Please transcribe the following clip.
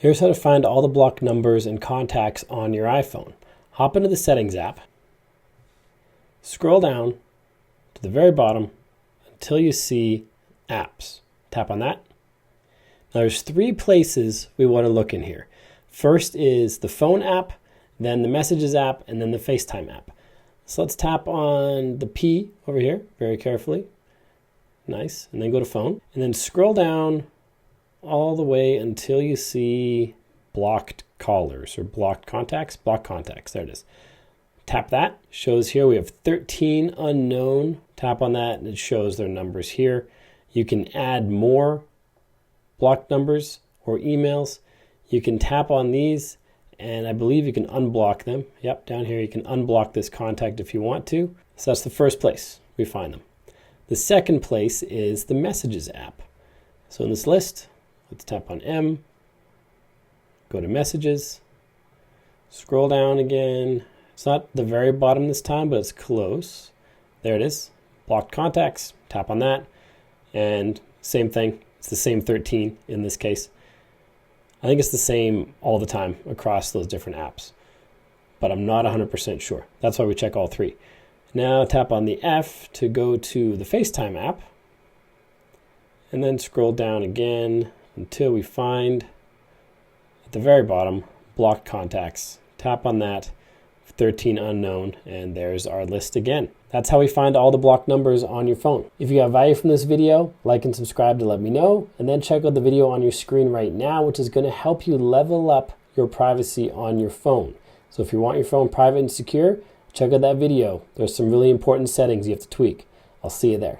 Here's how to find all the blocked numbers and contacts on your iPhone. Hop into the Settings app, scroll down to the very bottom until you see Apps. Tap on that. Now there's three places we want to look in here. First is the Phone app, then the Messages app, and then the FaceTime app. So let's tap on the P over here very carefully. Nice. And then go to Phone. And then scroll down all the way until you see blocked callers or blocked contacts. Block contacts. There it is. Tap that. Shows here we have 13 unknown. Tap on that and it shows their numbers here. You can add more blocked numbers or emails. You can tap on these and I believe you can unblock them. Yep, down here you can unblock this contact if you want to. So that's the first place we find them. The second place is the Messages app. So in this list, let's tap on M, go to Messages, scroll down again. It's not the very bottom this time, but it's close. There it is, blocked contacts, tap on that, and same thing. It's the same 13 in this case. I think it's the same all the time across those different apps, but I'm not 100% sure. That's why we check all three. Now tap on the F to go to the FaceTime app, and then scroll down again until we find at the very bottom blocked contacts. Tap on that, 13 unknown, and there's our list again. That's how we find all the blocked numbers on your phone. If you got value from this video, like and subscribe to let me know, and then check out the video on your screen right now, which is going to help you level up your privacy on your phone. So if you want your phone private and secure, check out that video. There's some really important settings you have to tweak. I'll see you there.